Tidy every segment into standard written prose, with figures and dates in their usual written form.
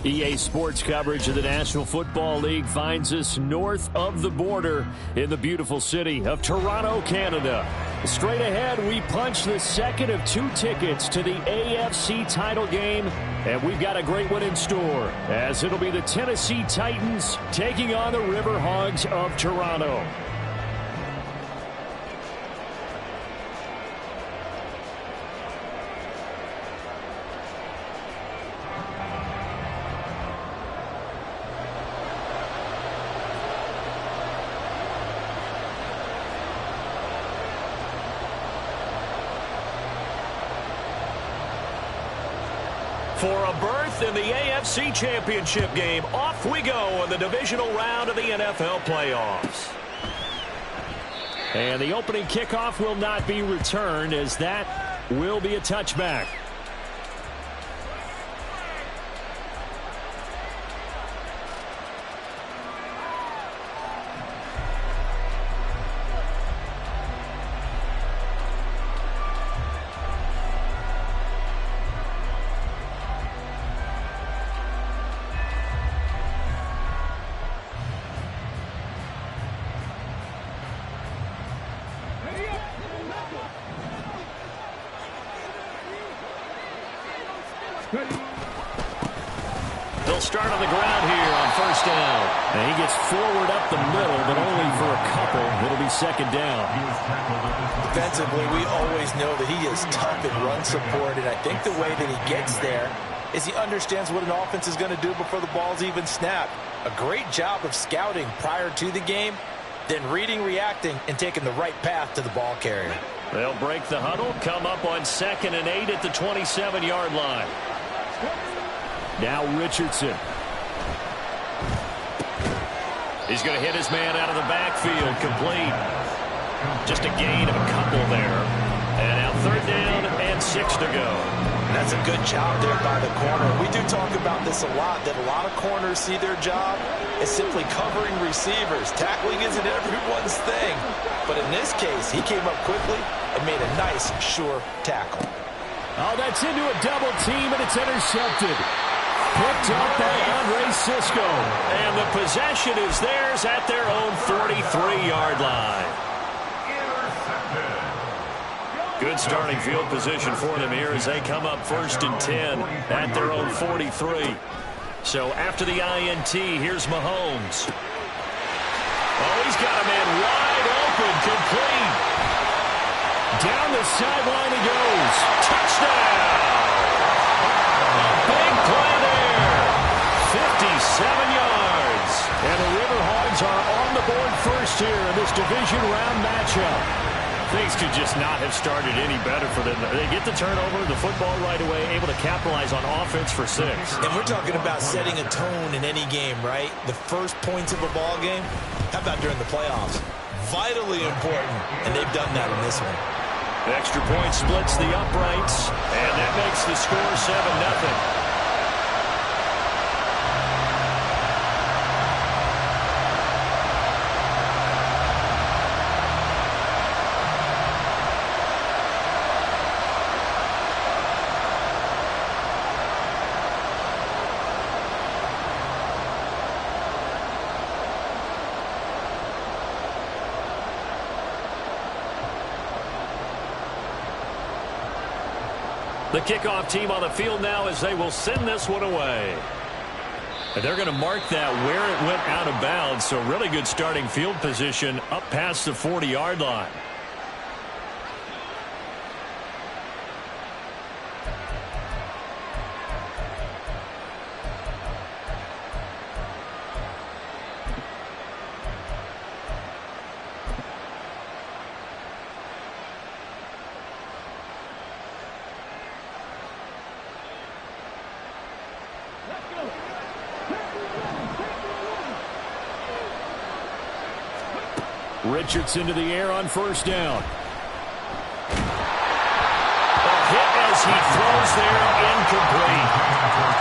EA Sports coverage of the National Football League finds us north of the border in the beautiful city of Toronto, Canada. Straight ahead, we punch the second of 2 tickets to the AFC title game, and we've got a great one in store, as it'll be the Tennessee Titans taking on the River Hogs of Toronto. For a berth in the AFC Championship game, off we go in the divisional round of the NFL playoffs. And the opening kickoff will not be returned, as that will be a touchback. They'll start on the ground here on first down. And he gets forward up the middle, but only for a couple. It'll be second down. Defensively, we always know that he is tough in run support, and I think the way that he gets there is he understands what an offense is going to do before the ball's even snapped. A great job of scouting prior to the game, then reading, reacting, and taking the right path to the ball carrier. They'll break the huddle, come up on 2nd and 8 at the 27-yard line. Now Richardson. He's going to hit his man out of the backfield, complete. Just a gain of a couple there. And now 3rd down and 6 to go. That's a good job there by the corner. We do talk about this a lot, that a lot of corners see their job as simply covering receivers. Tackling isn't everyone's thing. But in this case, he came up quickly and made a nice, sure tackle. Oh, that's into a double team, and it's intercepted. Picked up by Andre Cisco. And the possession is theirs at their own 43-yard line. Good starting field position for them here as they come up 1st and 10 at their own 43. So after the INT, here's Mahomes. Oh, he's got a man wide open, complete. Down the sideline he goes. Touchdown! A big play there. 57 yards. And the River Hogs are on the board first here in this division round matchup. Things could just not have started any better for them. They get the turnover, the football right away, able to capitalize on offense for 6. And we're talking about setting a tone in any game, right? The first points of a ball game, how about during the playoffs? Vitally important, and they've done that in this one. Extra point splits the uprights, and that makes the score 7-0. The kickoff team on the field now as they will send this one away. And they're going to mark that where it went out of bounds, so really good starting field position up past the 40-yard line. Richardson to the air on first down. A hit as he throws there, incomplete.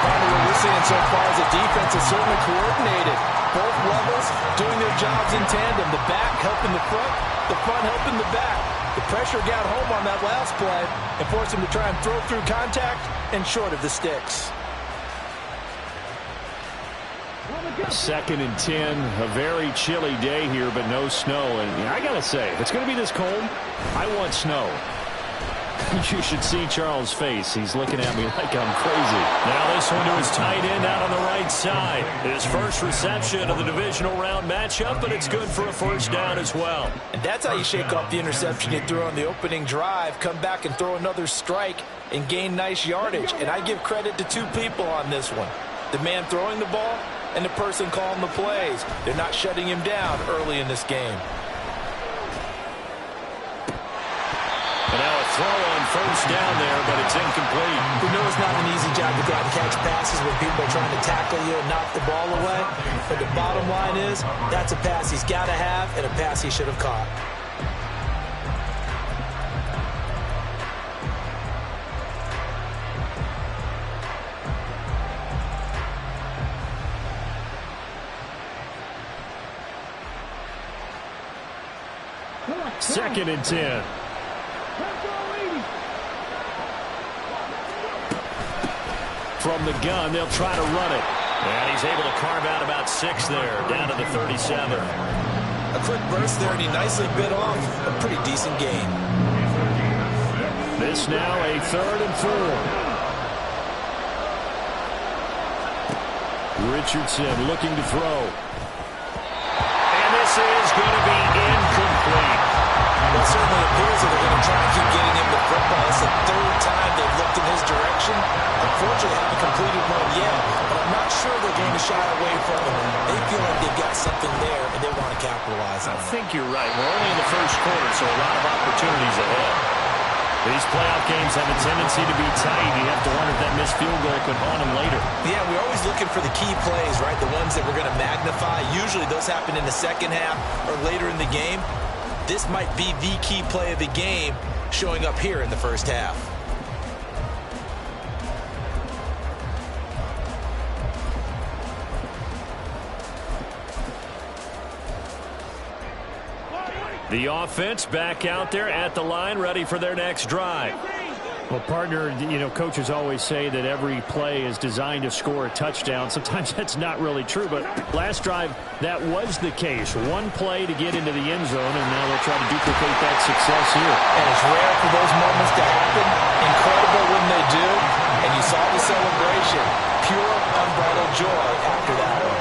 What we're seeing so far is the defense is certainly coordinated. Both levels doing their jobs in tandem. The back helping the front helping the back. The pressure got home on that last play and forced him to try and throw through contact and short of the sticks. 2nd and 10. A very chilly day here, but no snow. And I got to say, if it's going to be this cold, I want snow. You should see Charles' face. He's looking at me like I'm crazy. Now this one to his tight end out on the right side. His first reception of the divisional round matchup, but it's good for a first down as well. And that's how you shake off the interception you threw on the opening drive, come back and throw another strike and gain nice yardage. And I give credit to two people on this one. The man throwing the ball and the person calling the plays. They're not shutting him down early in this game. And now a throw on first down there, but it's incomplete. We know it's not an easy job to go out and catch passes when people are trying to tackle you and knock the ball away. But the bottom line is, that's a pass he's got to have and a pass he should have caught. Second and 10. From the gun, they'll try to run it. And he's able to carve out about 6 there, down to the 37. A quick burst there, and he nicely bit off a pretty decent gain. This now a 3rd and 4. Richardson looking to throw. And this is going to be incomplete. Well, it certainly appears that they're going to try and keep getting him the football. It's the 3rd time they've looked in his direction. Unfortunately, haven't completed one yet, but I'm not sure they're going to shy away from him. They feel like they've got something there, and they want to capitalize on it. I think you're right. We're only in the first quarter, so a lot of opportunities ahead. These playoff games have a tendency to be tight. You have to wonder if that missed field goal could haunt them later. Yeah, we're always looking for the key plays, right? The ones that we're going to magnify. Usually those happen in the second half or later in the game. This might be the key play of the game showing up here in the first half. The offense back out there at the line, ready for their next drive. Well, partner, coaches always say that every play is designed to score a touchdown. Sometimes that's not really true, but last drive, that was the case. One play to get into the end zone, and now they'll try to duplicate that success here. And it's rare for those moments to happen. Incredible when they do. And you saw the celebration. Pure, unbridled joy after that one.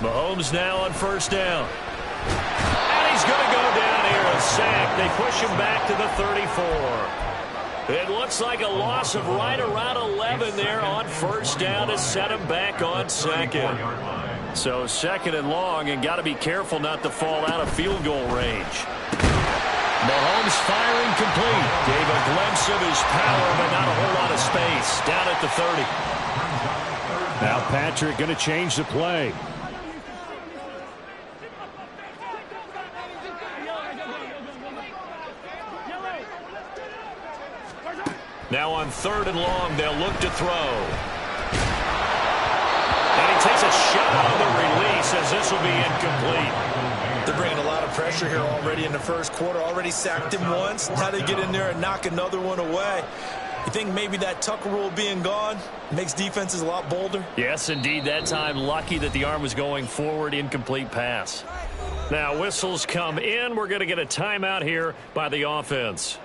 Mahomes now on first down. And he's going to go down here, a sack. They push him back to the 34. It looks like a loss of right around 11 there on first down to set him back on second. So 2nd and long, and got to be careful not to fall out of field goal range. Mahomes firing complete. Gave a glimpse of his power, but not a whole lot of space. Down at the 30. Now Patrick going to change the play. Now on 3rd and long, they'll look to throw. And he takes a shot on the release as this will be incomplete. They're bringing a lot of pressure here already in the first quarter. Already sacked him once. Now they get in there and knock another one away. You think maybe that Tucker rule being gone makes defenses a lot bolder? Yes, indeed. That time, lucky that the arm was going forward. Incomplete pass. Now whistles come in. We're going to get a timeout here by the offense.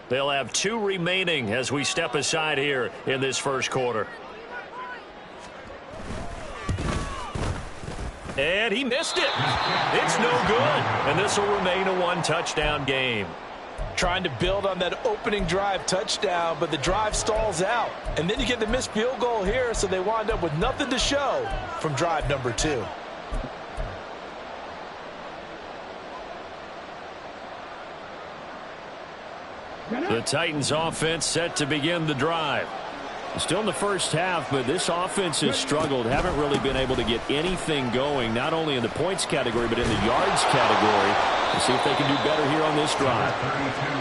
They'll have 2 remaining as we step aside here in this first quarter. And he missed it. It's no good. And this will remain a 1-touchdown game. Trying to build on that opening drive touchdown, but the drive stalls out. And then you get the missed field goal here, so they wind up with nothing to show from drive number 2. The Titans offense set to begin the drive. Still in the first half, but this offense has struggled. Haven't really been able to get anything going, not only in the points category, but in the yards category. Let's see if they can do better here on this drive.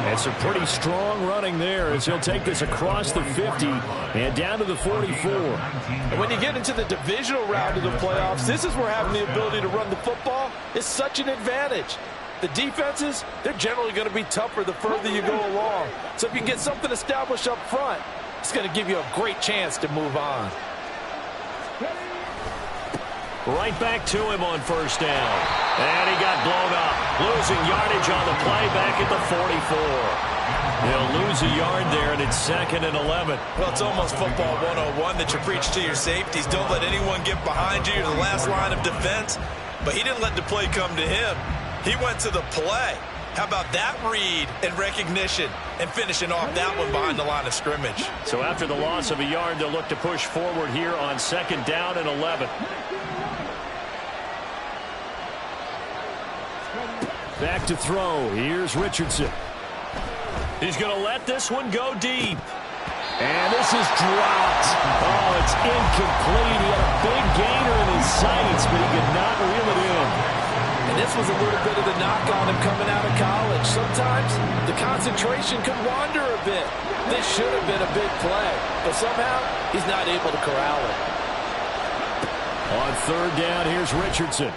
And some pretty strong running there as he'll take this across the 50 and down to the 44. And when you get into the divisional round of the playoffs, this is where having the ability to run the football is such an advantage. The defenses, they're generally going to be tougher the further you go along. So if you can get something established up front, it's going to give you a great chance to move on. Right back to him on first down. And he got blown up. Losing yardage on the play back at the 44. He'll lose a yard there, and it's 2nd and 11. Well, it's almost football 101 that you preach to your safeties. Don't let anyone get behind you. You're the last line of defense. But he didn't let the play come to him. He went to the play. How about that read and recognition and finishing off that one behind the line of scrimmage? So after the loss of a yard, they'll look to push forward here on 2nd down and 11. Back to throw. Here's Richardson. He's going to let this one go deep. And this is dropped. Oh, it's incomplete. He had a big gainer in his sights, but he could not reel it in. And this was a little bit of the knock on him coming out of college. Sometimes the concentration could wander a bit. This should have been a big play, but somehow he's not able to corral it. On 3rd down, here's Richardson.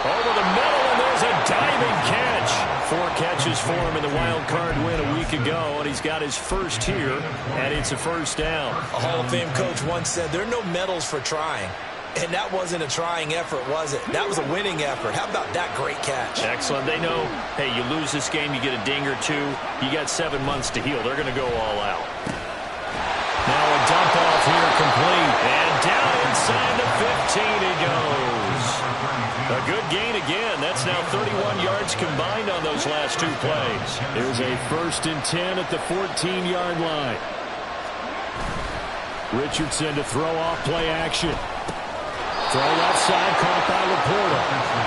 Over the middle, and there's a diving catch. 4 catches for him in the wild card win a week ago, and he's got his first here, and it's a first down. A Hall of Fame coach once said there are no medals for trying. And that wasn't a trying effort, was it? That was a winning effort. How about that great catch? Excellent. They know, hey, you lose this game, you get a ding or two. You got 7 months to heal. They're going to go all out. Now a dump off here complete. And down inside the 15 he goes. A good gain again. That's now 31 yards combined on those last 2 plays. There's a 1st and 10 at the 14-yard line. Richardson to throw off play action. Throw left side, caught by Laporta.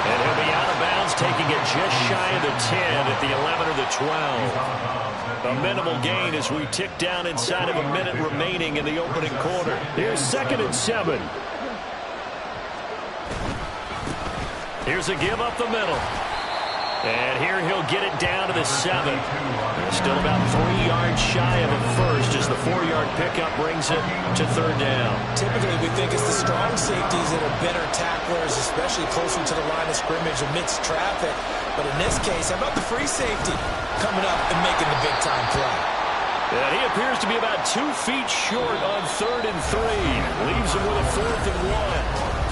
And he'll be out of bounds, taking it just shy of the 10 at the 11 or the 12. A minimal gain as we tick down inside of a minute remaining in the opening quarter. Here's 2nd and 7. Here's a give up the middle. And here he'll get it down to the 7. Still about 3 yards shy of a first as the 4-yard pickup brings it to 3rd down. Typically, we think it's the strong safeties that are better tacklers, especially closer to the line of scrimmage amidst traffic. But in this case, how about the free safety coming up and making the big-time play? And he appears to be about 2 feet short on 3rd and 3. Leaves him with a 4th and 1.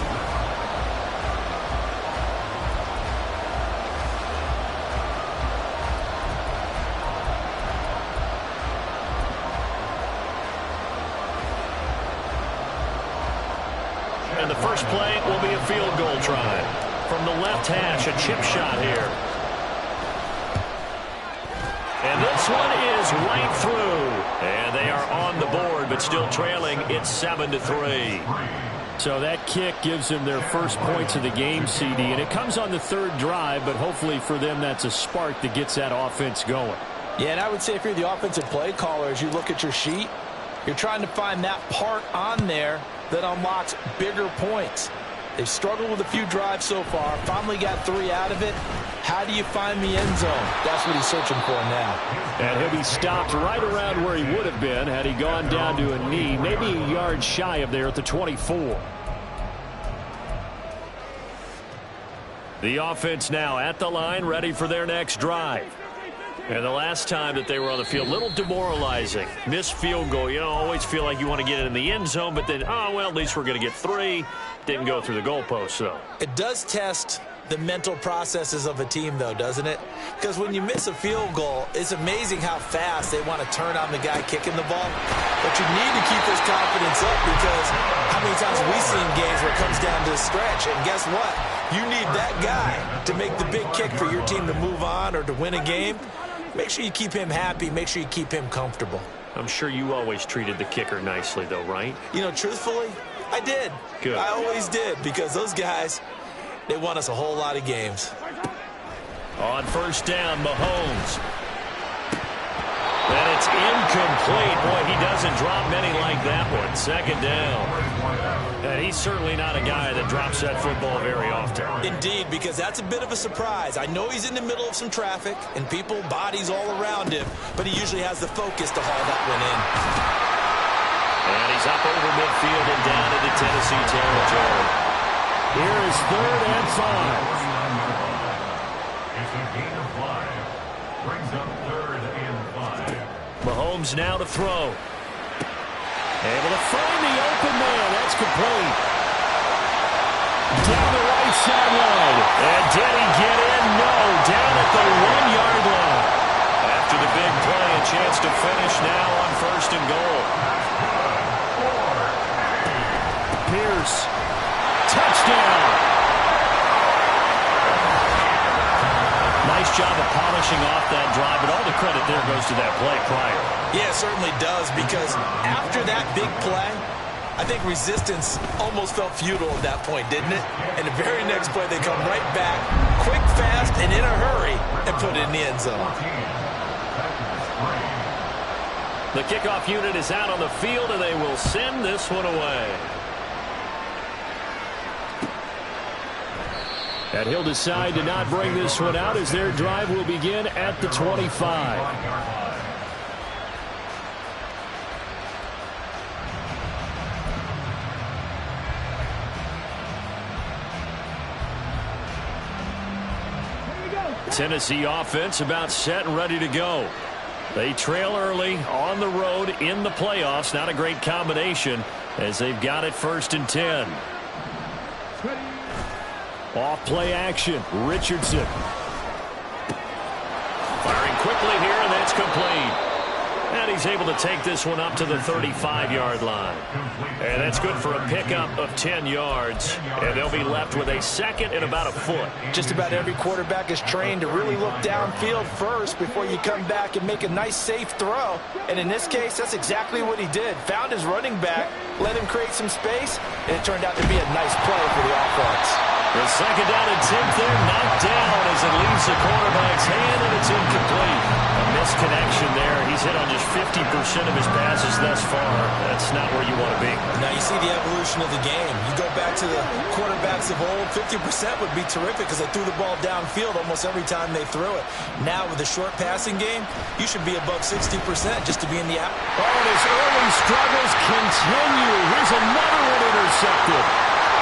And the first play will be a field goal try. From the left hash, a chip shot here. And this one is right through. And they are on the board, but still trailing. It's 7-3. So that kick gives them their first points of the game, CD. And it comes on the 3rd drive, but hopefully for them that's a spark that gets that offense going. Yeah, and I would say if you're the offensive play caller, as you look at your sheet, you're trying to find that part on there that unlocks bigger points. They've struggled with a few drives so far. Finally got 3 out of it. How do you find the end zone? That's what he's searching for now. And he'll be stopped right around where he would have been had he gone down to a knee, maybe a yard shy of there at the 24. The offense now at the line, ready for their next drive. And the last time that they were on the field, a little demoralizing. Missed field goal. You know, always feel like you want to get it in the end zone, but then, oh, well, at least we're going to get 3. Didn't go through the goalpost, though. It does test the mental processes of a team, though, doesn't it? Because when you miss a field goal, it's amazing how fast they want to turn on the guy kicking the ball. But you need to keep this confidence up because how many times have we seen games where it comes down to the stretch, and guess what? You need that guy to make the big kick for your team to move on or to win a game. Make sure you keep him happy. Make sure you keep him comfortable. I'm sure you always treated the kicker nicely, though, right? You know, truthfully, I did. Good. I always did because those guys, they won us a whole lot of games. On first down, Mahomes. And it's incomplete. Boy, he doesn't drop many like that one. Second down. And he's certainly not a guy that drops that football very often. Indeed, because that's a bit of a surprise. I know he's in the middle of some traffic and people, bodies all around him, but he usually has the focus to haul that one in. And he's up over midfield and down into Tennessee territory. Here is 3rd and 5. It's a gain of 5. Brings up 3rd and 5. Mahomes now to throw. Able to find the open man. That's complete. Down the right sideline. And did he get in? No. Down at the 1-yard line. After the big play, a chance to finish now on 1st and goal. Pierce. Touchdown. Nice job of polishing off that drive, but all the credit there goes to that play prior. Yeah, it certainly does, because after that big play, I think resistance almost felt futile at that point, didn't it? And the very next play, they come right back, quick, fast, and in a hurry, and put it in the end zone. The kickoff unit is out on the field, and they will send this one away. And he'll decide to not bring this one out as their drive will begin at the 25. Tennessee offense about set and ready to go. They trail early on the road in the playoffs. Not a great combination as they've got it 1st and 10. Off play action. Richardson. Firing quickly here, and that's complete. And he's able to take this one up to the 35-yard line. And that's good for a pickup of 10 yards. And they'll be left with a 2nd and about a foot. Just about every quarterback is trained to really look downfield first before you come back and make a nice, safe throw. And in this case, that's exactly what he did. Found his running back, let him create some space, and it turned out to be a nice play for the offense. The 2nd down and 10th there, knocked down as it leaves the quarterback's hand, and it's incomplete. A misconnection there. He's hit on just 50% of his passes thus far. That's not where you want to be. Now you see the evolution of the game. You go back to the quarterbacks of old, 50% would be terrific because they threw the ball downfield almost every time they threw it. Now with the short passing game, you should be above 60% just to be in the out. Oh, and his early struggles continue. Here's another one intercepted.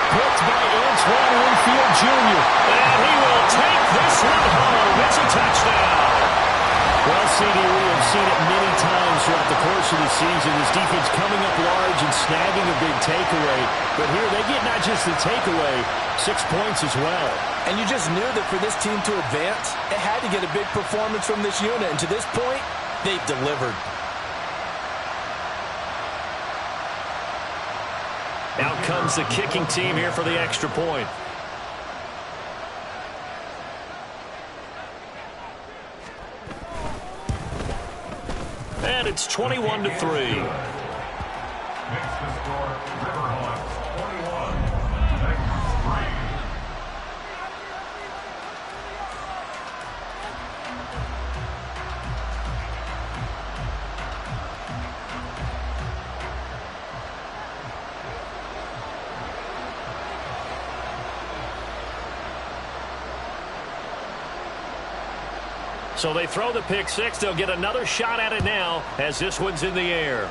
Picked by Antoine Winfield Jr. And he will take this one home. It's a touchdown. Well, CD, we have seen it many times throughout the course of the season. This defense coming up large and snagging a big takeaway. But here they get not just the takeaway, 6 points as well. And you just knew that for this team to advance, it had to get a big performance from this unit. And to this point, they've delivered. Out comes the kicking team here for the extra point. And it's 21-3. Makes the score Riverhawks 21, Texas 3. So they throw the pick six. They'll get another shot at it now as this one's in the air.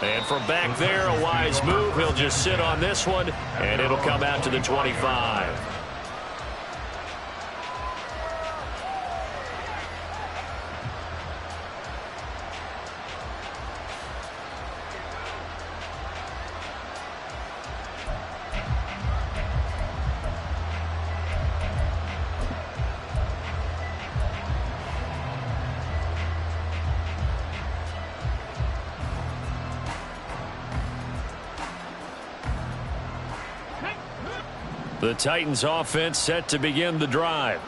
And from back there, a wise move. He'll just sit on this one, and it'll come out to the 25. The Titans offense set to begin the drive.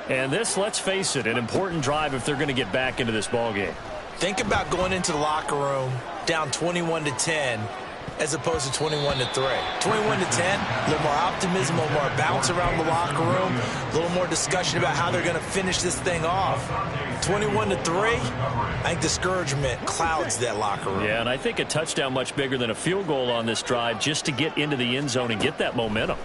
And this, let's face it, an important drive if they're going to get back into this ballgame. Think about going into the locker room down 21-10 as opposed to 21-3. 21-10, a little more optimism, a little more bounce around the locker room, a little more discussion about how they're going to finish this thing off. 21-3, I think discouragement clouds that locker room. Yeah, and I think a touchdown much bigger than a field goal on this drive just to get into the end zone and get that momentum.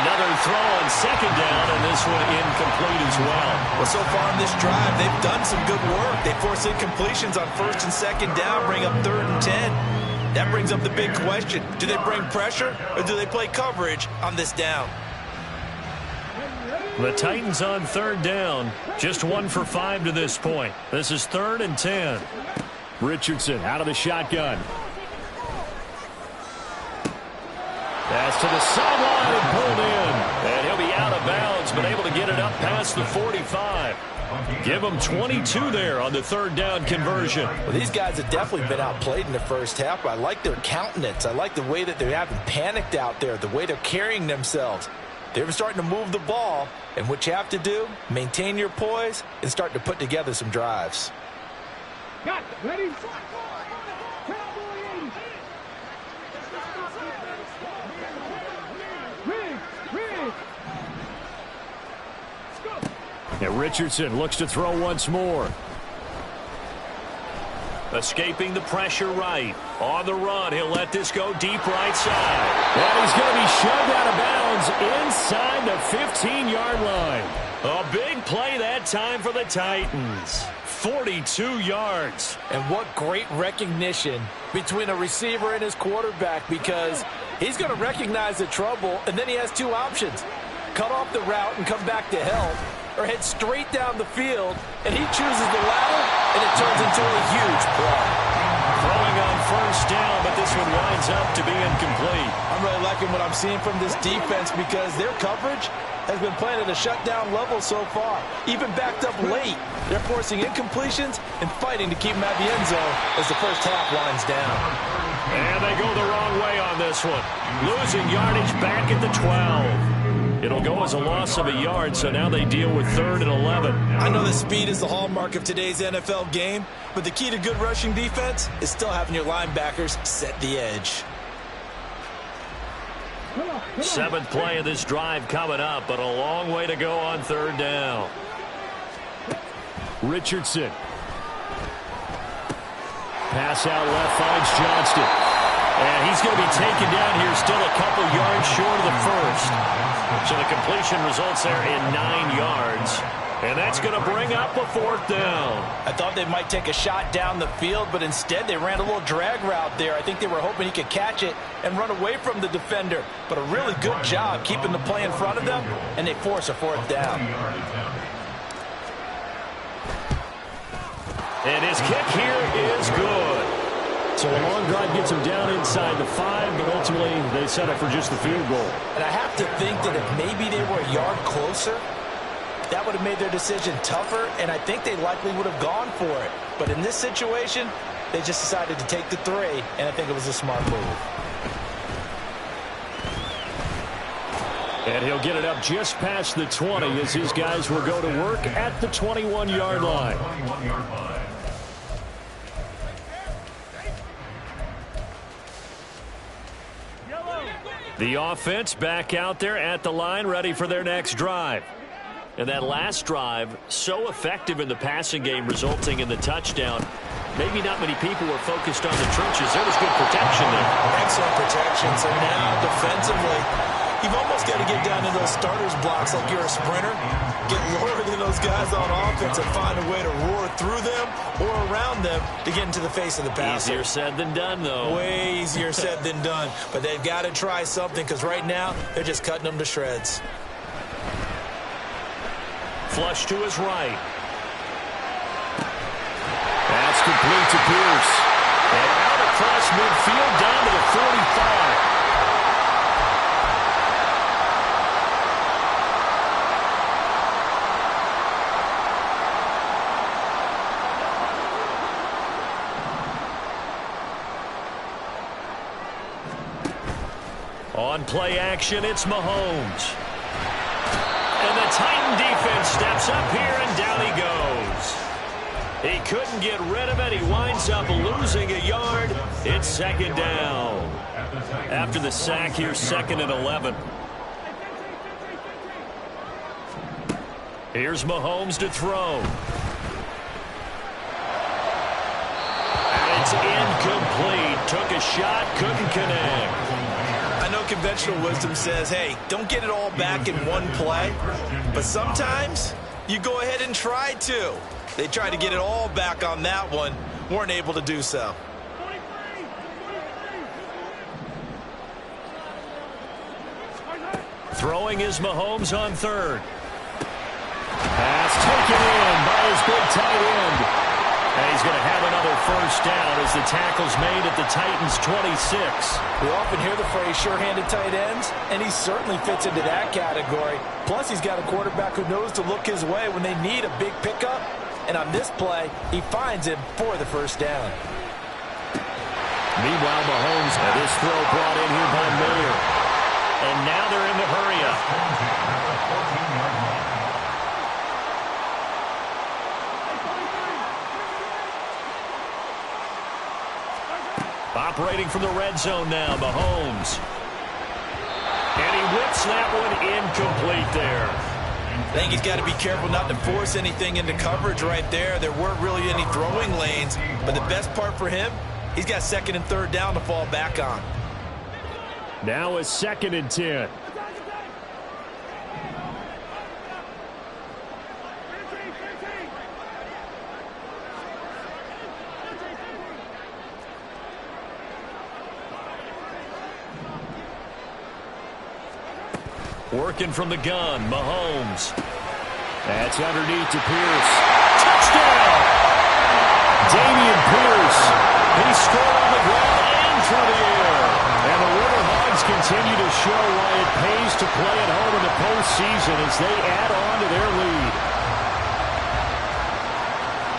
Another throw on second down, and this one incomplete as well. Well, so far in this drive, they've done some good work. They force incompletions on first and second down, bring up 3rd and 10. That brings up the big question. Do they bring pressure, or do they play coverage on this down? The Titans on 3rd down. Just 1 for 5 to this point. This is 3rd and 10. Richardson out of the shotgun. Pass to the sideline and pulled in. And he'll be out of bounds, but able to get it up past the 45. Give them 22 there on the 3rd down conversion. Well, these guys have definitely been outplayed in the first half, but I like their countenance. I like the way that they haven't panicked out there, the way they're carrying themselves. They're starting to move the ball, and what you have to do, maintain your poise and start to put together some drives. Got it. Ready? And Richardson looks to throw once more. Escaping the pressure right. On the run, he'll let this go deep right side. And he's going to be shoved out of bounds inside the 15-yard line. A big play that time for the Titans. 42 yards. And what great recognition between a receiver and his quarterback, because he's going to recognize the trouble, and then he has 2 options. Cut off the route and come back to help, or head straight down the field, and he chooses the latter, and it turns into a huge play. Throwing on 1st down, but this one winds up to be incomplete. I'm really liking what I'm seeing from this defense because their coverage has been playing at a shutdown level so far. Even backed up late, they're forcing incompletions and fighting to keep them at the end zone as the first half winds down. And they go the wrong way on this one. Losing yardage back at the 12. It'll go as a loss of a yard, so now they deal with 3rd and 11. I know the speed is the hallmark of today's NFL game, but the key to good rushing defense is still having your linebackers set the edge. 7th play of this drive coming up, but a long way to go on 3rd down. Richardson. Pass out left finds Johnston. And he's going to be taken down here, still a couple yards short of the first. So the completion results there in 9 yards. And that's going to bring up a 4th down. I thought they might take a shot down the field, but instead they ran a little drag route there. I think they were hoping he could catch it and run away from the defender. But a really good job keeping the play in front of them, and they force a 4th down. And his kick here is good. So a long drive gets him down inside the 5, but ultimately they settle for just the field goal. And I have to think that if maybe they were a yard closer, that would have made their decision tougher, and I think they likely would have gone for it. But in this situation, they just decided to take the 3, and I think it was a smart move. And he'll get it up just past the 20 as his guys will go to work at the 21-yard line. The offense back out there at the line, ready for their next drive. And that last drive, so effective in the passing game, resulting in the touchdown. Maybe not many people were focused on the trenches. There was good protection there. Excellent protection. So now, defensively, you've almost got to get down in those starters blocks like you're a sprinter. Get lower than those guys on offense and find a way to roar through them or around them to get into the face of the passer. Easier said than done, though. Way easier said than done. But they've got to try something because right now they're just cutting them to shreds. Flush to his right. That's complete to Pierce. And out across midfield down to the 45. On play action, it's Mahomes. And the Titan defense steps up here, and down he goes. He couldn't get rid of it. He winds up losing a yard. It's second down. After the sack here, 2nd and 11. Here's Mahomes to throw. And it's incomplete. Took a shot, couldn't connect. I know conventional wisdom says, hey, don't get it all back in one play. But sometimes you go ahead and try to. They tried to get it all back on that one. Weren't able to do so. Throwing is Mahomes on 3rd. Pass taken in by his big tight end. And he's going to have another first down as the tackle's made at the Titans' 26. We often hear the phrase sure-handed tight ends, and he certainly fits into that category. Plus, he's got a quarterback who knows to look his way when they need a big pickup. And on this play, he finds him for the first down. Meanwhile, Mahomes, this throw brought in here by Mayer. And now they're in the hurry-up. Operating from the red zone now, Mahomes. And he whips that one incomplete there. I think he's got to be careful not to force anything into coverage right there. There weren't really any throwing lanes, but the best part for him, he's got 2nd and 3rd down to fall back on. Now a 2nd and 10. Working from the gun, Mahomes. That's underneath to Pierce. Touchdown! Damian Pierce. He scored on the ground and through the air. And the Riverhogs continue to show why it pays to play at home in the postseason as they add on to their lead.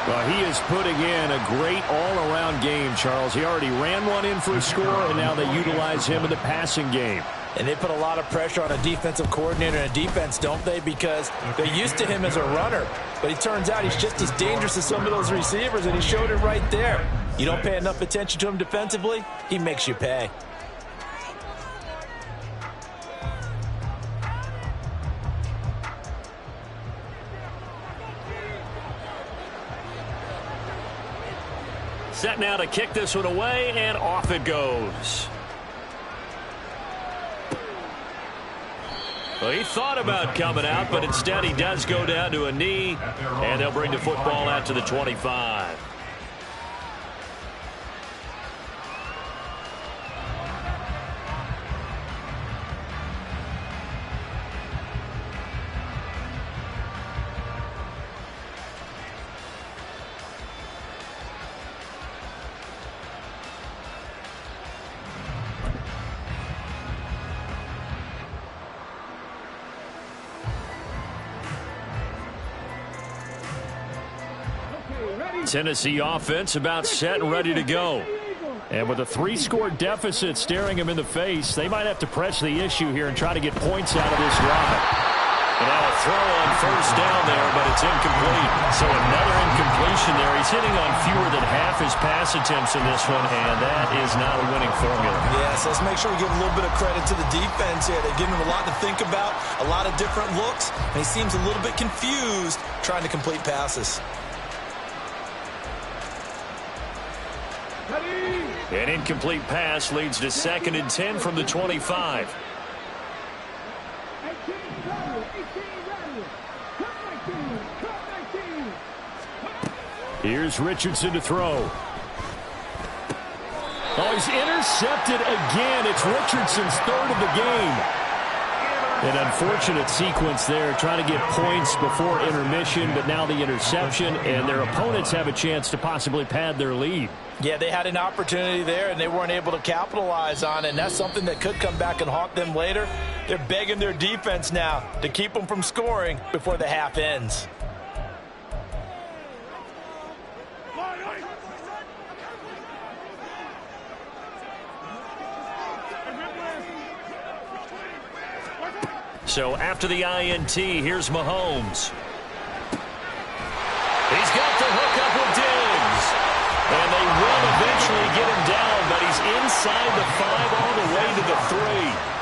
Well, he is putting in a great all-around game, Charles. He already ran one in for a score, and now they utilize him in the passing game. And they put a lot of pressure on a defensive coordinator and a defense, don't they? Because they're used to him as a runner. But it turns out he's just as dangerous as some of those receivers, and he showed it right there. You don't pay enough attention to him defensively, he makes you pay. Set now to kick this one away, and off it goes. Well, he thought about coming out, but instead he does go down to a knee, and they'll bring the football out to the 25. Tennessee offense about set and ready to go. And with a 3-score deficit staring them in the face, they might have to press the issue here and try to get points out of this drive. And now a throw on first down there, but it's incomplete. So another incompletion there. He's hitting on fewer than half his pass attempts in this one, and that is not a winning formula. Yes, let's make sure we give a little bit of credit to the defense here. They're giving him a lot to think about, a lot of different looks, and he seems a little bit confused trying to complete passes. An incomplete pass leads to 2nd and 10 from the 25. Here's Richardson to throw. Oh, he's intercepted again. It's Richardson's 3rd of the game. An unfortunate sequence there, trying to get points before intermission, but now the interception, and their opponents have a chance to possibly pad their lead. Yeah, they had an opportunity there, and they weren't able to capitalize on it, and that's something that could come back and haunt them later. They're begging their defense now to keep them from scoring before the half ends. So after the INT, here's Mahomes. He's got the hook up with inside the 5 all the way to the 3.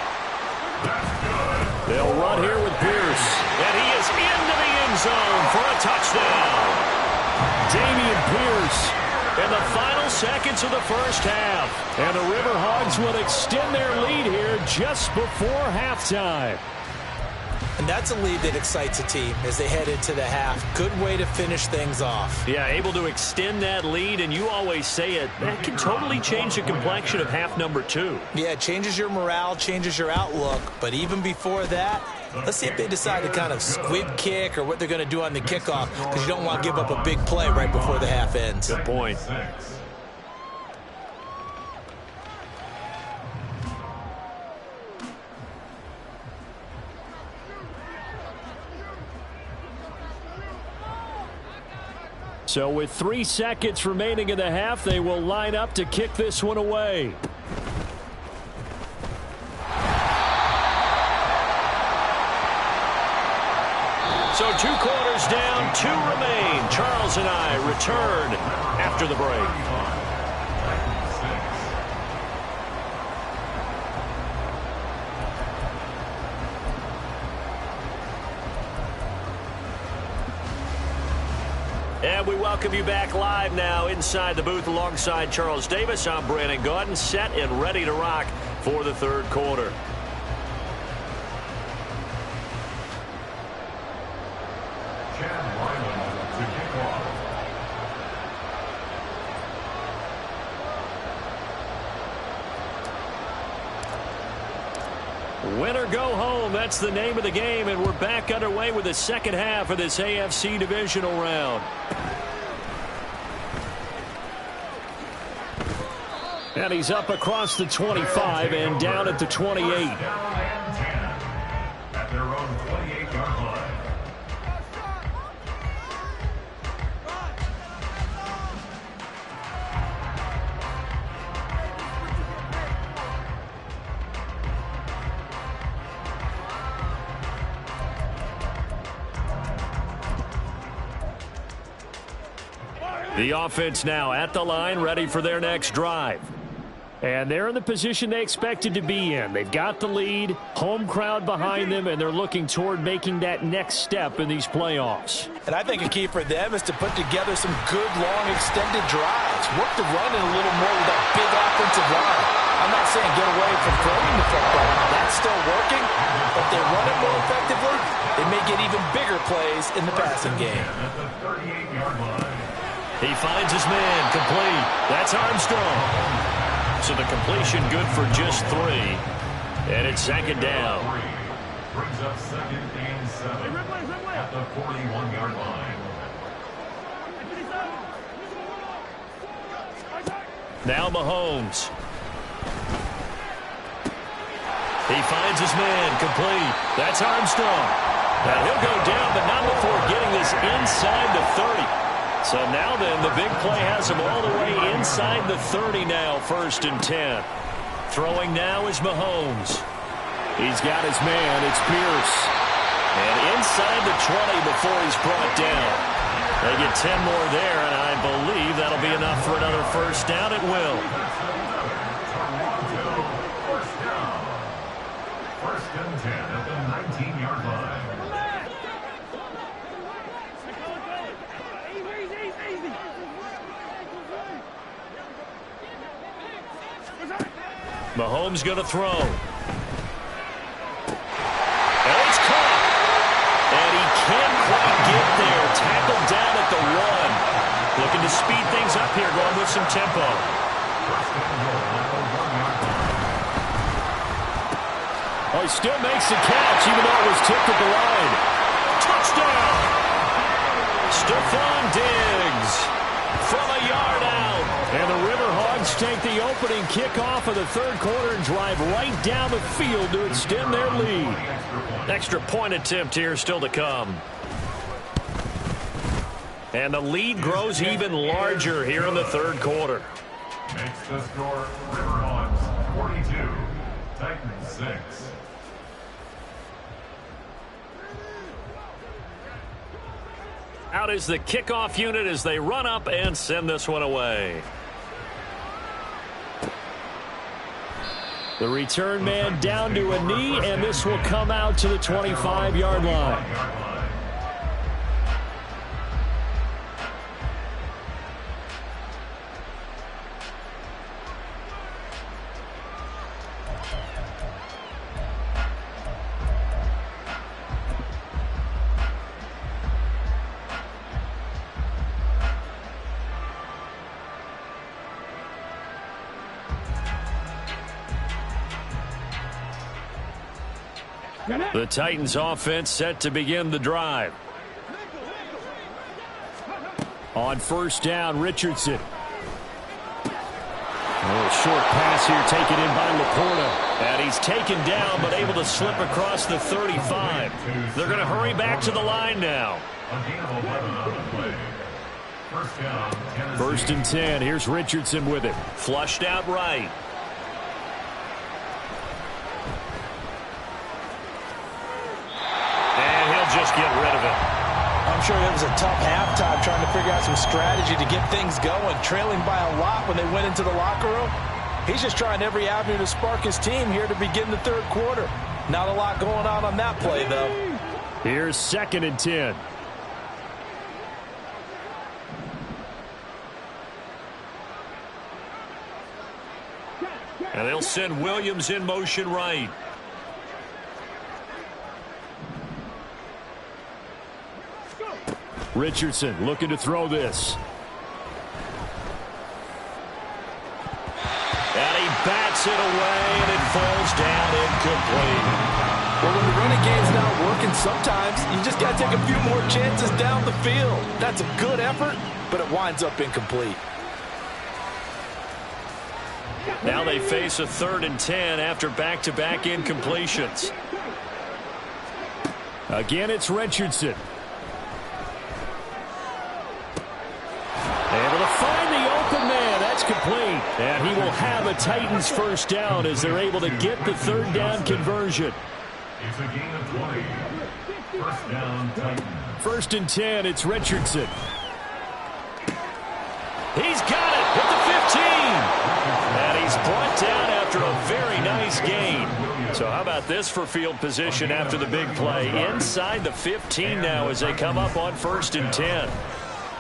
They'll run here with Pierce. And he is into the end zone for a touchdown. Dameon Pierce in the final seconds of the first half. And the Riverhogs will extend their lead here just before halftime. And that's a lead that excites a team as they head into the half. Good way to finish things off. Yeah, able to extend that lead, and you always say it, that can totally change the complexion of half number 2. Yeah, it changes your morale, changes your outlook. But even before that, let's see if they decide to kind of squib kick or what they're going to do on the kickoff, because you don't want to give up a big play right before the half ends. Good point. So with 3 seconds remaining in the half, they will line up to kick this one away. So 2 quarters down, 2 remain. Charles and I return after the break. And we welcome you back live now inside the booth alongside Charles Davis. I'm Brandon Gaudin, set and ready to rock for the third quarter. Win or go home, that's the name of the game, and we're back underway with the second half of this AFC divisional round. And he's up across the 25 and down at the 28. At their own 28-yard line. The offense now at the line, ready for their next drive. And they're in the position they expected to be in. They've got the lead, home crowd behind them, and they're looking toward making that next step in these playoffs. And I think a key for them is to put together some good, long, extended drives. Work the run in a little more with that big offensive line. I'm not saying get away from throwing the football. That's still working. But if they run it more effectively, they may get even bigger plays in the passing game. He finds his man, complete. That's Armstrong. So the completion good for just 3. And it's second down. Brings up 2nd and 7 at the 41-yard line. Now Mahomes. He finds his man, complete. That's Armstrong. Now he'll go down, but not before getting this inside the 30. So now then, the big play has him all the way inside the 30 now, 1st and 10. Throwing now is Mahomes. He's got his man, it's Pierce. And inside the 20 before he's brought down. They get 10 more there, and I believe that'll be enough for another first down. It will. First and 10 at the 19-yard line. Mahomes going to throw. And it's caught. And he can't quite get there. Tackled down at the 1. Looking to speed things up here, going with some tempo. Oh, he still makes the catch, even though it was tipped at the line. Touchdown! Stephon Diggs from a yard out. And the Riverhogs take the opening kickoff of the third quarter and drive right down the field to extend their lead. Extra point attempt here still to come. And the lead grows even larger here in the third quarter. Makes the score Riverhogs 42, Titans 6. Out is the kickoff unit as they run up and send this one away. The return man down to a knee, and this will come out to the 25-yard line. The Titans offense set to begin the drive. On first down, Richardson. A little short pass here taken in by Laporta. And he's taken down but able to slip across the 35. They're going to hurry back to the line now. First and 10. Here's Richardson with it. Flushed out right. Just get rid of it. I'm sure it was a tough halftime trying to figure out some strategy to get things going, trailing by a lot when they went into the locker room. He's just trying every avenue to spark his team here to begin the third quarter. Not a lot going on that play, though. Here's second and 10. And they'll send Williams in motion right. Richardson looking to throw this. And he bats it away, and it falls down incomplete. Well, when the running game's not working, sometimes you just got to take a few more chances down the field. That's a good effort, but it winds up incomplete. Now they face a 3rd and 10 after back-to-back incompletions. Again, it's Richardson. Able to find the open man. That's complete. And he will have a Titans first down as they're able to get the third down conversion. It's a gain of 20. First down, Titans. First and 10, it's Richardson. He's got it at the 15. And he's brought down after a very nice gain. So how about this for field position after the big play? Inside the 15 now as they come up on first and 10.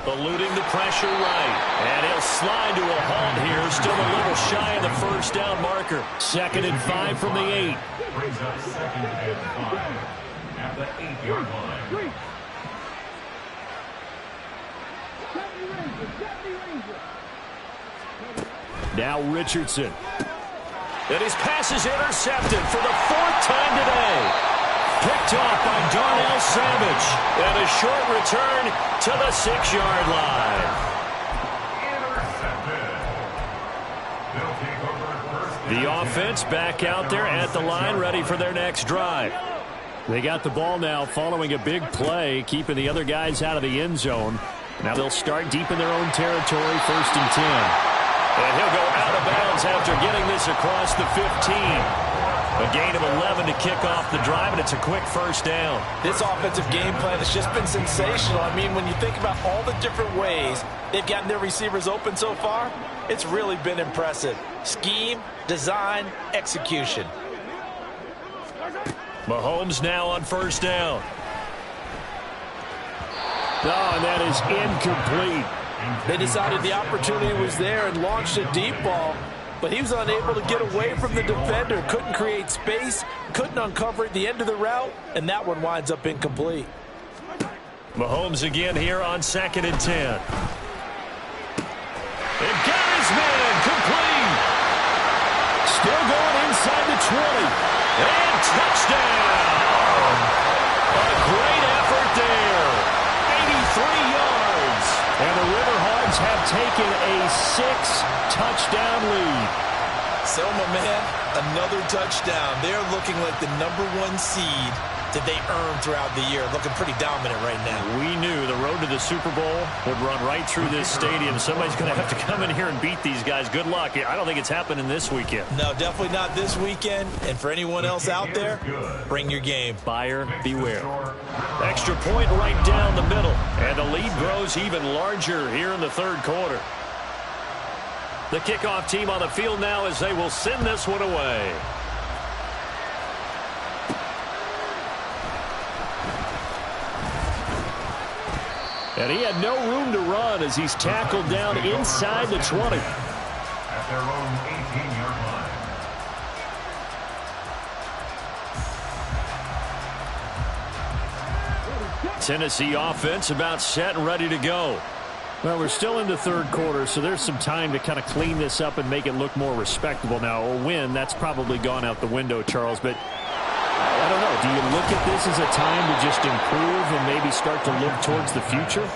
Eluding the pressure right. And he'll slide to a halt here. Still a little shy of the first down marker. 2nd and 5 from the 8. Brings up 2nd and 5 at the 8-yard line. Now Richardson. And his pass is intercepted for the 4th time today. Picked off by Darnell Savage. And a short return to the 6-yard line. The offense back out there at the line, ready for their next drive. They got the ball now following a big play, keeping the other guys out of the end zone. Now they'll start deep in their own territory, 1st and 10. And he'll go out of bounds after getting this across the 15. A gain of 11 to kick off the drive, and it's a quick first down. This offensive game plan has just been sensational. I mean, when you think about all the different ways they've gotten their receivers open so far, it's really been impressive. Scheme, design, execution. Mahomes now on first down. Oh, and that is incomplete. They decided the opportunity was there and launched a deep ball, but he was unable to get away from the defender. Couldn't create space, couldn't uncover at the end of the route, and that one winds up incomplete. Mahomes again here on 2nd and 10. And got his man complete. Still going inside the 20. And touchdown. A great effort there. 83 yards. And the Riverhawks have taken a 6-touchdown lead. Selma, man, another touchdown. They're looking like the #1 seed that they earned throughout the year. Looking pretty dominant right now. We knew the road to the Super Bowl would run right through this stadium. Somebody's going to have to come in here and beat these guys. Good luck. I don't think it's happening this weekend. No, definitely not this weekend. And for anyone else out there, bring your game. Buyer beware. Extra point right down the middle. And the lead grows even larger here in the third quarter. The kickoff team on the field now as they will send this one away. And he had no room to run as he's tackled down inside the 20. At their own 18-yard line. Tennessee offense about set and ready to go. Well, we're still in the third quarter, so there's some time to kind of clean this up and make it look more respectable. Now, a win, that's probably gone out the window, Charles, but I don't know. Do you look at this as a time to just improve and maybe start to look towards the future?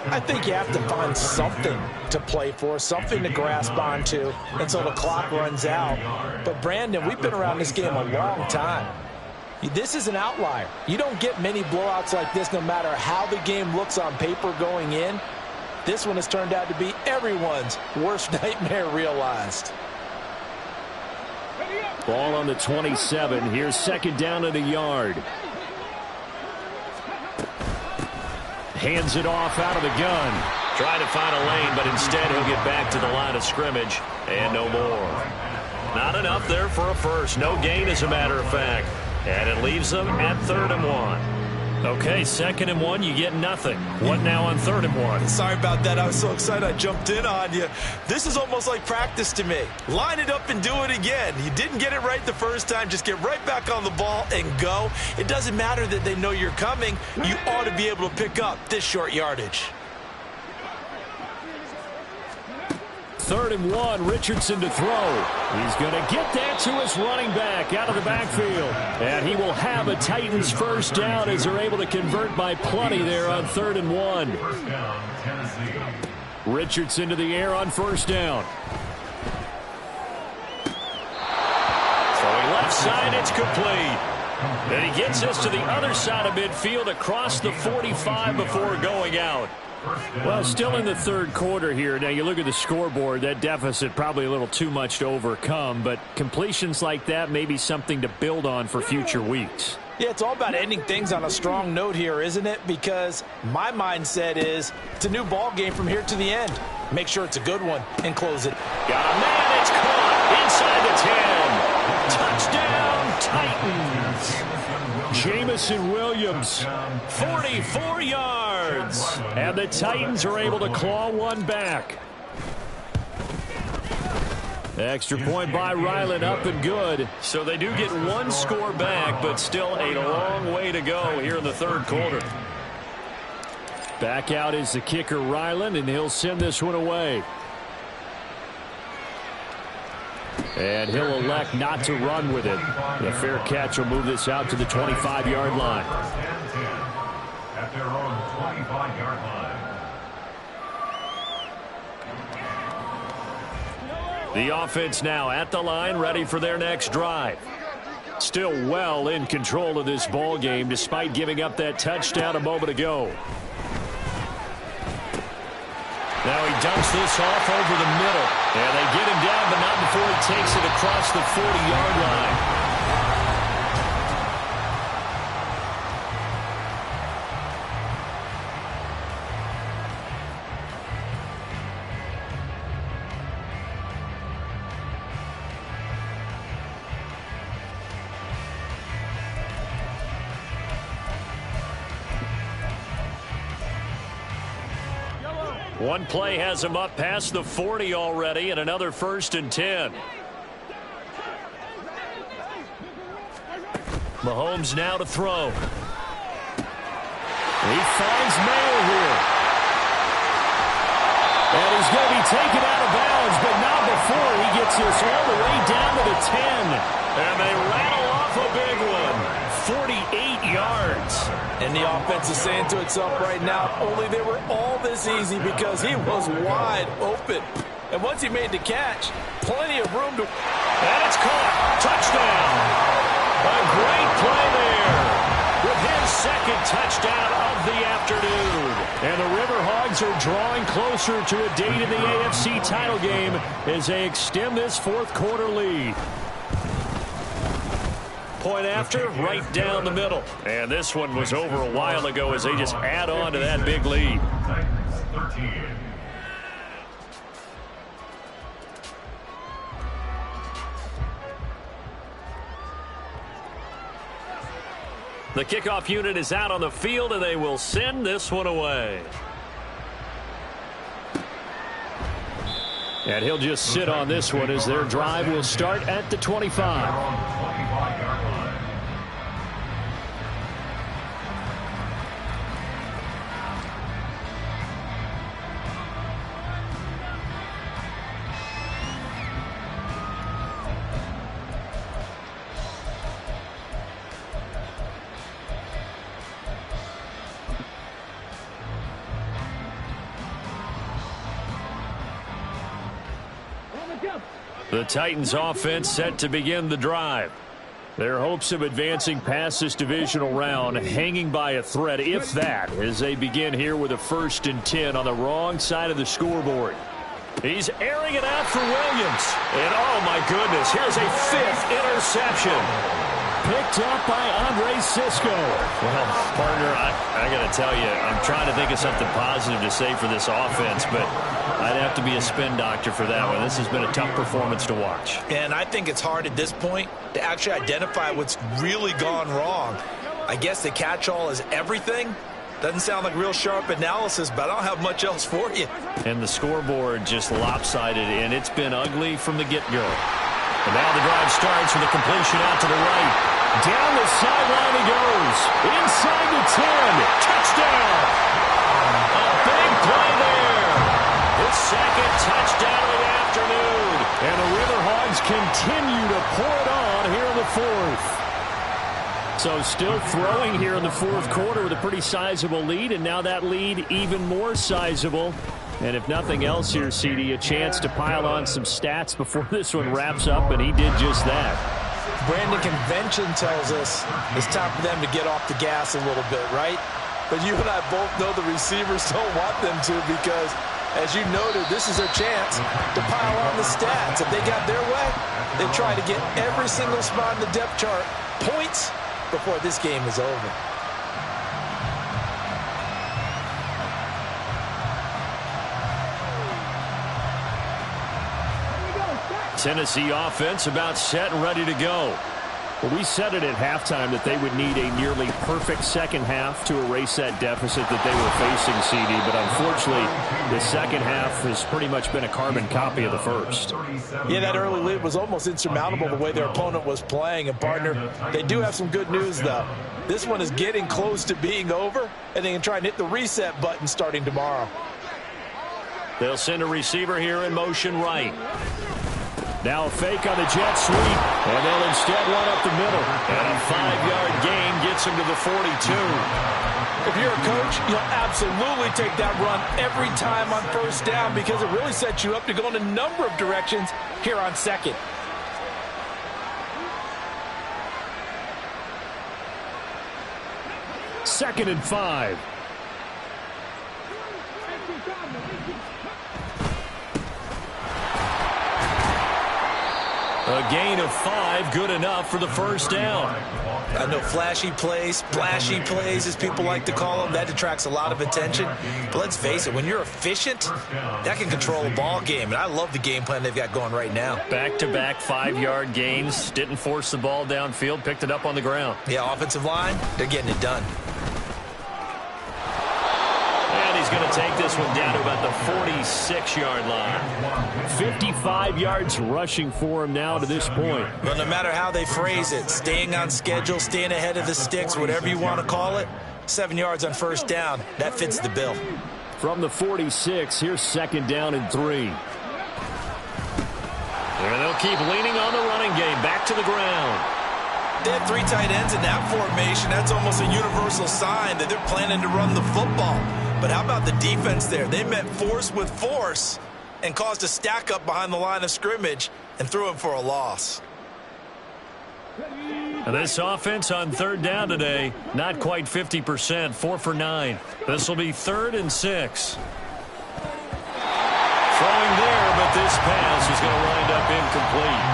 I think you have to find something to play for, something to grasp onto until the clock runs out. But, Brandon, we've been around this game a long time. This is an outlier. You don't get many blowouts like this no matter how the game looks on paper going in. This one has turned out to be everyone's worst nightmare realized. Ball on the 27. Here's second down at a yard. Hands it off out of the gun. Trying to find a lane, but instead he'll get back to the line of scrimmage and no more. Not enough there for a first. No gain, as a matter of fact. And it leaves them at 3rd and 1. Okay, 2nd and 1, you get nothing. What now on 3rd and 1? Sorry about that. I was so excited I jumped in on you. This is almost like practice to me. Line it up and do it again. You didn't get it right the first time. Just get right back on the ball and go. It doesn't matter that they know you're coming. You ought to be able to pick up this short yardage. 3rd and 1, Richardson to throw. He's going to get that to his running back out of the backfield. And he will have a Titans first down as they're able to convert by plenty there on 3rd and 1. First down, Tennessee. Richardson to the air on first down. Throwing left side, it's complete. And he gets us to the other side of midfield across the 45 before going out. Well, still in the third quarter here. Now, you look at the scoreboard, that deficit probably a little too much to overcome, but completions like that may be something to build on for future weeks. Yeah, it's all about ending things on a strong note here, isn't it? Because my mindset is it's a new ball game from here to the end. Make sure it's a good one and close it. Got a man, it's caught inside the 10. Touchdown, Titans. Jamison Williams, 44 yards. and the Titans are able to claw one back. Extra point by Ryland, up and good. So they do get one score back, but still a long way to go here in the third quarter. Back out is the kicker, Ryland, and he'll send this one away. And he'll elect not to run with it. The fair catch will move this out to the 25-yard line. First and 10 at their own 25-yard line. The offense now at the line, ready for their next drive. Still well in control of this ball game despite giving up that touchdown a moment ago. Now he dumps this off over the middle. And they get him down, but not before he takes it across the 40-yard line. One play has him up past the 40 already, and another 1st and 10. Mahomes now to throw. He finds Mayo here. And he's going to be taken out of bounds, but not before he gets this all the way down to the 10. And they rattle off a big one. 48 yards. And the offense is saying to itself right now, only they were all this easy because he was wide open. And once he made the catch, plenty of room to... And it's caught. Touchdown. A great play there with his second touchdown of the afternoon. And the Riverhogs are drawing closer to a date in the AFC title game as they extend this fourth quarter lead. Point after, right down the middle. And this one was over a while ago as they just add on to that big lead. Titans 13. The kickoff unit is out on the field, and they will send this one away. And he'll just sit on this one as their drive will start at the 25. The Titans offense set to begin the drive. Their hopes of advancing past this divisional round hanging by a thread, if that, as they begin here with a 1st and 10 on the wrong side of the scoreboard. He's airing it out for Williams. And oh my goodness, here's a 5th interception. Picked up by Andre Sisco. Well, partner, I got to tell you, I'm trying to think of something positive to say for this offense, but I'd have to be a spin doctor for that one. This has been a tough performance to watch. And I think it's hard at this point to actually identify what's really gone wrong. I guess the catch-all is everything. Doesn't sound like real sharp analysis, but I don't have much else for you. And the scoreboard just lopsided, and it's been ugly from the get-go. And now the drive starts with a completion out to the right. Down the sideline he goes. Inside the 10. Touchdown. A big play there. His 2nd touchdown of the afternoon. And the Riverhogs continue to pour it on here in the 4th. So still throwing here in the 4th quarter with a pretty sizable lead, and now that lead even more sizable. And if nothing else here, CD, a chance to pile on some stats before this one wraps up, and he did just that. Brandon, convention tells us it's time for them to get off the gas a little bit, right? But you and I both know the receivers don't want them to because, as you noted, this is their chance to pile on the stats. If they got their way, they try to get every single spot in the depth chart points before this game is over. Tennessee offense about set and ready to go. Well, we said it at halftime that they would need a nearly perfect second half to erase that deficit that they were facing, CD. But unfortunately, the second half has pretty much been a carbon copy of the first. Yeah, that early lead was almost insurmountable the way their opponent was playing. And, partner, they do have some good news, though. This one is getting close to being over, and they can try and hit the reset button starting tomorrow. They'll send a receiver here in motion right. Now a fake on the jet sweep, and they'll instead run up the middle. And a 5-yard gain gets him to the 42. If you're a coach, you'll absolutely take that run every time on 1st down because it really sets you up to go in a number of directions here on 2nd. Second and 5. A gain of 5, good enough for the 1st down. I know flashy plays, splashy plays, as people like to call them, that attracts a lot of attention. But let's face it, when you're efficient, that can control a ball game. And I love the game plan they've got going right now. Back-to-back 5-yard gains. Didn't force the ball downfield, picked it up on the ground. Yeah, offensive line, they're getting it done. And he's going to take this one down to about the 46-yard line. 55 yards rushing for him now to this point. Well, no matter how they phrase it, staying on schedule, staying ahead of the sticks, whatever you want to call it, 7 yards on 1st down, that fits the bill. From the 46, here's 2nd down and 3. And they'll keep leaning on the running game, back to the ground. They have 3 tight ends in that formation. That's almost a universal sign that they're planning to run the football. But how about the defense there? They met force with force and caused a stack up behind the line of scrimmage and threw him for a loss. And this offense on 3rd down today, not quite 50%, 4 for 9. This will be 3rd and 6. Throwing there, but this pass is going to wind up incomplete.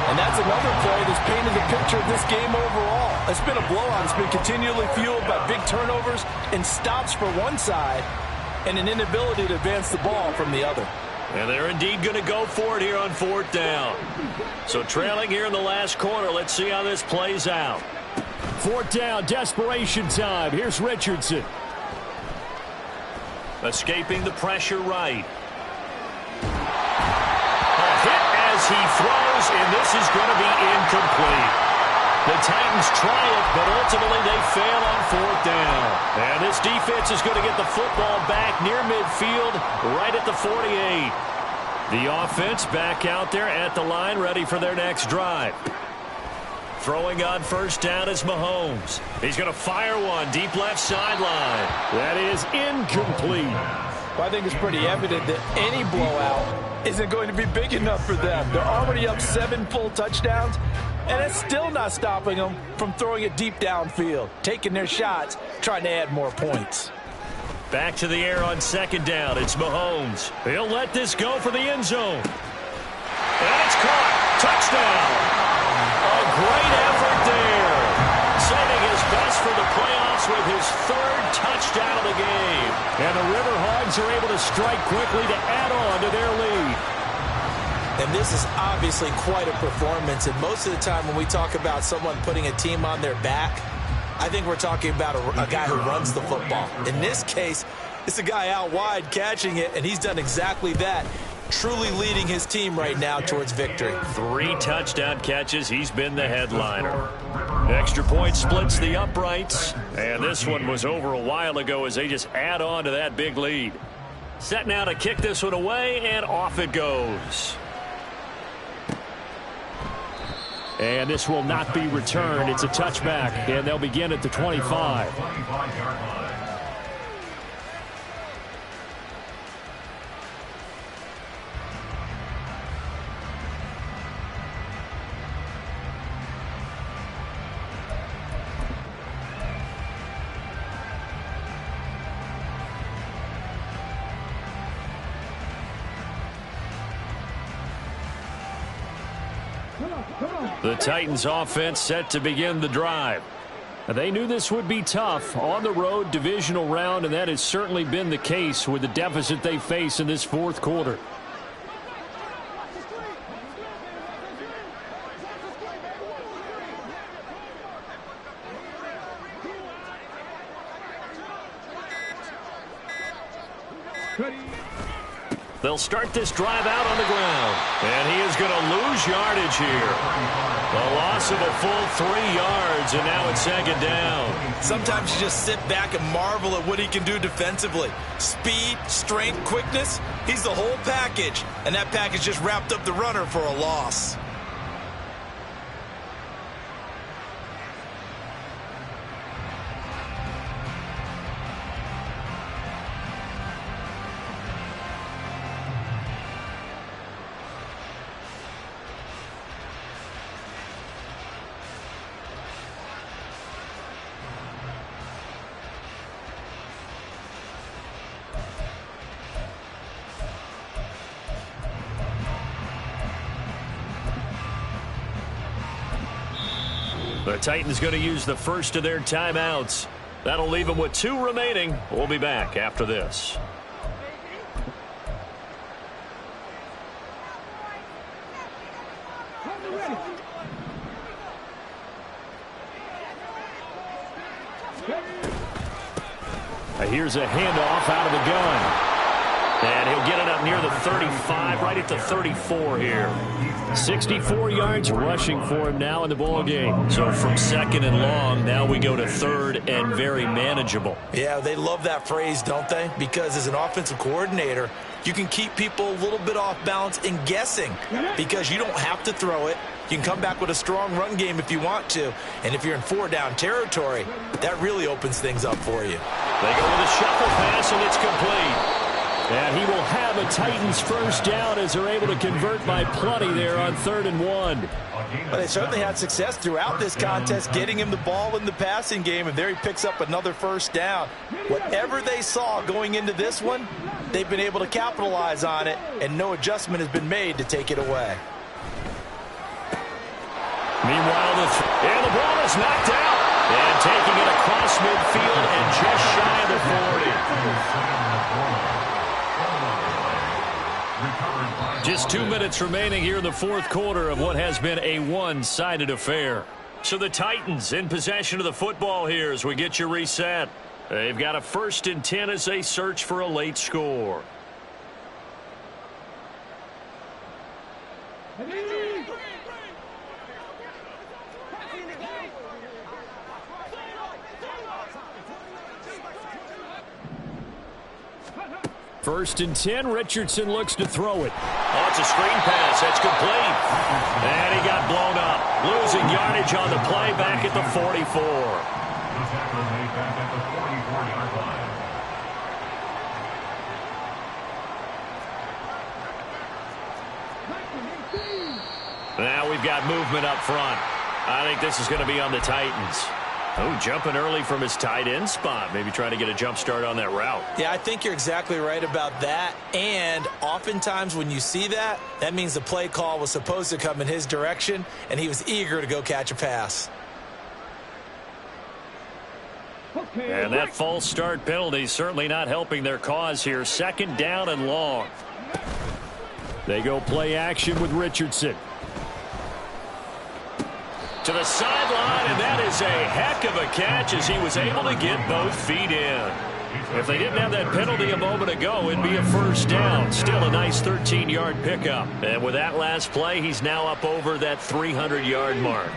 And that's another play that's painted the picture of this game overall. It's been a blowout. It's been continually fueled by big turnovers and stops for one side and an inability to advance the ball from the other. And they're indeed going to go for it here on 4th down. So trailing here in the last quarter, let's see how this plays out. 4th down, desperation time. Here's Richardson. Escaping the pressure right. A hit as he throws, and this is going to be incomplete. The Titans try it, but ultimately they fail on 4th down. And this defense is going to get the football back near midfield, right at the 48. The offense back out there at the line, ready for their next drive. Throwing on 1st down is Mahomes. He's going to fire one deep left sideline. That is incomplete. Well, I think it's pretty evident that any blowout isn't going to be big enough for them. They're already up 7 full touchdowns, and it's still not stopping them from throwing it deep downfield, taking their shots, trying to add more points. Back to the air on 2nd down. It's Mahomes. He'll let this go for the end zone. And it's caught. Touchdown. A great effort there. Saving his best for the playoffs with his 3rd touchdown of the game. And the Riverhogs are able to strike quickly to add on to their lead. And this is obviously quite a performance. And most of the time when we talk about someone putting a team on their back, I think we're talking about a guy who runs the football. In this case, it's a guy out wide catching it, and he's done exactly that, truly leading his team right now towards victory. 3 touchdown catches. He's been the headliner. Extra point splits the uprights. And this one was over a while ago as they just add on to that big lead. Set now to kick this one away, and off it goes. And this will not be returned. It's a touchback, and they'll begin at the 25. The Titans offense set to begin the drive. They knew this would be tough on the road divisional round, and that has certainly been the case with the deficit they face in this 4th quarter. They'll start this drive out on the ground. And he is going to lose yardage here. A loss of a full 3 yards, and now it's 2nd down. Sometimes you just sit back and marvel at what he can do defensively. Speed, strength, quickness, he's the whole package. And that package just wrapped up the runner for a loss. The Titans going to use the first of their timeouts. That'll leave them with 2 remaining. We'll be back after this. Here's a handoff out of the gun. And he'll get it up near the 35, right at the 34 here. 64 yards rushing for him now in the ball game. So from 2nd and long, now we go to 3rd and very manageable. Yeah, they love that phrase, don't they? Because as an offensive coordinator, you can keep people a little bit off balance and guessing because you don't have to throw it. You can come back with a strong run game if you want to. And if you're in 4-down territory, that really opens things up for you. They go with a shuffle pass, and it's complete. And he will have a Titans 1st down as they're able to convert by plenty there on 3rd and 1. Well, they certainly had success throughout this contest getting him the ball in the passing game, and there he picks up another 1st down. Whatever they saw going into this one, they've been able to capitalize on it, and no adjustment has been made to take it away. Meanwhile, the ball is knocked out. And taking it across midfield and just shy of the 40. Just 2 minutes remaining here in the 4th quarter of what has been a one-sided affair. So the Titans in possession of the football here as we get you reset. They've got a 1st and 10 as they search for a late score. First and 10, Richardson looks to throw it. Oh, it's a screen pass. That's complete. And he got blown up. Losing yardage on the play back at the 44. The tackle made back at the 44-yard line. Now we've got movement up front. I think this is going to be on the Titans. Oh, jumping early from his tight end spot. Maybe trying to get a jump start on that route. Yeah, I think you're exactly right about that. And oftentimes when you see that, that means the play call was supposed to come in his direction, and he was eager to go catch a pass. And that false start penalty certainly not helping their cause here. 2nd down and long. They go play action with Richardson. To the sideline, and that is a heck of a catch as he was able to get both feet in. If they didn't have that penalty a moment ago, it'd be a 1st down. Still a nice 13-yard pickup. And with that last play, he's now up over that 300-yard mark.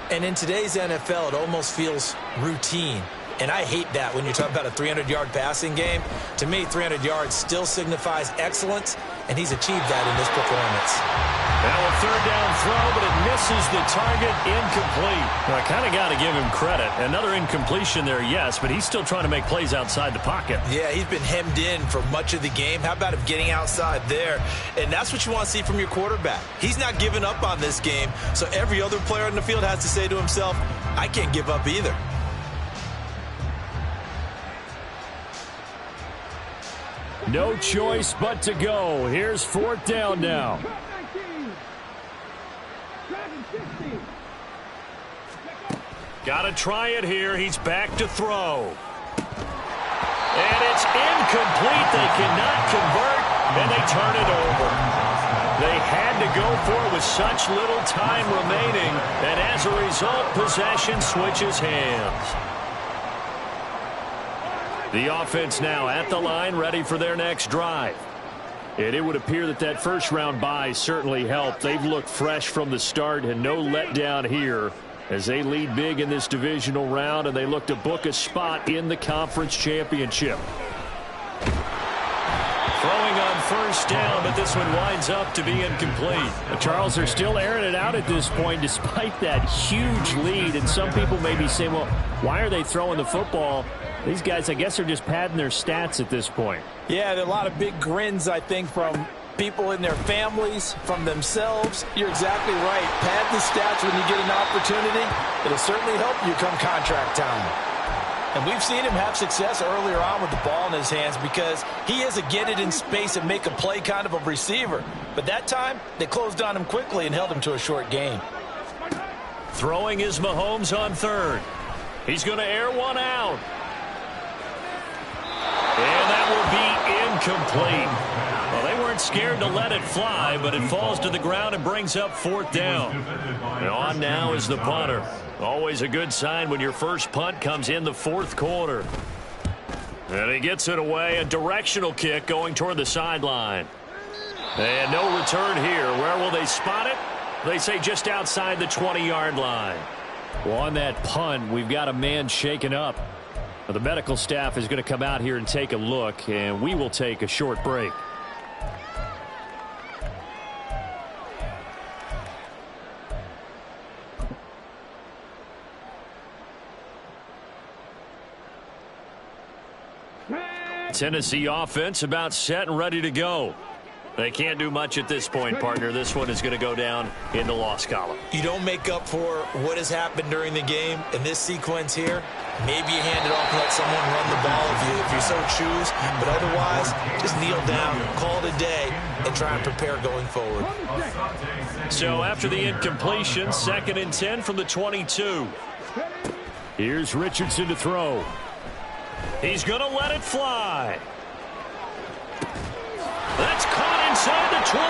And in today's NFL, it almost feels routine. And I hate that when you're talking about a 300-yard passing game. To me, 300 yards still signifies excellence, and he's achieved that in this performance. Now a 3rd down throw, but it misses the target, incomplete. Well, I kind of got to give him credit. Another incompletion there, yes, but he's still trying to make plays outside the pocket. Yeah, he's been hemmed in for much of the game. How about him getting outside there? And that's what you want to see from your quarterback. He's not giving up on this game, so every other player on the field has to say to himself, I can't give up either. No choice but to go. Here's 4th down now. Got to try it here. He's back to throw. And it's incomplete. They cannot convert, and they turn it over. They had to go for it with such little time remaining, and as a result, possession switches hands. The offense now at the line, ready for their next drive. And it would appear that that first-round bye certainly helped. They've looked fresh from the start and no letdown here as they lead big in this divisional round, and they look to book a spot in the conference championship. Throwing on 1st down, but this one winds up to be incomplete. Charles, they're still airing it out at this point despite that huge lead, and some people may be saying, well, why are they throwing the football? These guys, I guess, are just padding their stats at this point. Yeah, there are a lot of big grins, I think, from people in their families, from themselves. You're exactly right. Pad the stats when you get an opportunity. It'll certainly help you come contract time. And we've seen him have success earlier on with the ball in his hands because he is a get it in space and make a play kind of a receiver. But that time, they closed on him quickly and held him to a short gain. Throwing is Mahomes on 3rd. He's going to air one out. And that will be incomplete. Well, they weren't scared to let it fly, but it falls to the ground and brings up 4th down. And on now is the punter. Always a good sign when your first punt comes in the 4th quarter. And he gets it away. A directional kick going toward the sideline. And no return here. Where will they spot it? They say just outside the 20-yard line. Well, on that punt, we've got a man shaken up. The medical staff is going to come out here and take a look, and we will take a short break. Tennessee offense about set and ready to go. They can't do much at this point, partner. This one is going to go down in the loss column. You don't make up for what has happened during the game in this sequence here. Maybe you hand it off and let someone run the ball if you so choose. But otherwise, just kneel down, call it a day, and try and prepare going forward. So after the incompletion, 2nd and 10 from the 22. Here's Richardson to throw. He's going to let it fly. That's caught inside the 20.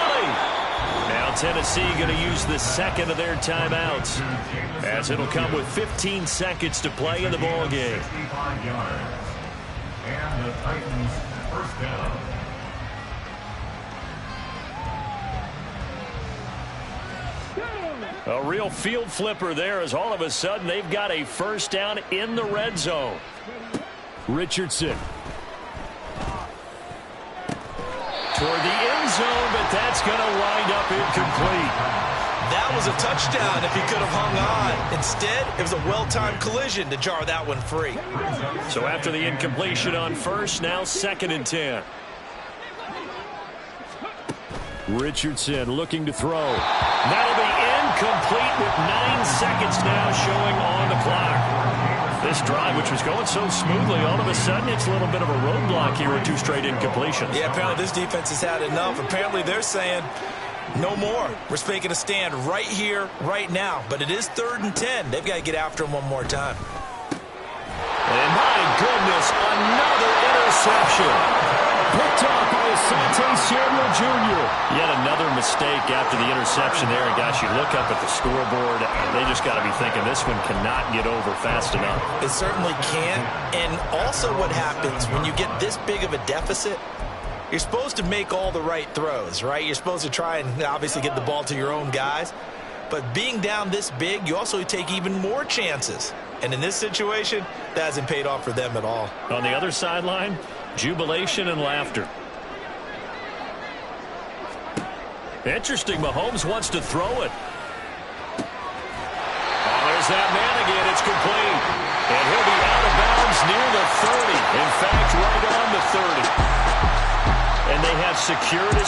Now Tennessee going to use the second of their timeouts, as it'll come with 15 seconds to play in the ball game. 65 yards. And the Titans first down. A real field flipper there, as all of a sudden they've got a first down in the red zone. Richardson. Toward the end zone, but that's going to wind up incomplete. That was a touchdown if he could have hung on. Instead, it was a well-timed collision to jar that one free. So after the incompletion on first, now 2nd and 10. Richardson looking to throw. That'll be incomplete with 9 seconds now showing on the clock. This drive, which was going so smoothly, all of a sudden it's a little bit of a roadblock here with 2 straight incompletions. Yeah, apparently this defense has had enough. Apparently they're saying no more. We're making a stand right here, right now. But it is 3rd and 10. They've got to get after him one more time. And my goodness, another interception. Picked up by Asante Samuel Jr. Yet another mistake after the interception there. And gosh, you look up at the scoreboard, they just got to be thinking this one cannot get over fast enough. It certainly can't. And also what happens when you get this big of a deficit, you're supposed to make all the right throws, right? You're supposed to try and obviously get the ball to your own guys. But being down this big, you also take even more chances. And in this situation, that hasn't paid off for them at all. On the other sideline, jubilation and laughter. Interesting, Mahomes wants to throw it. Oh, there's that man again. It's complete. And he'll be out of bounds near the 30. In fact, right on the 30. And they have secured a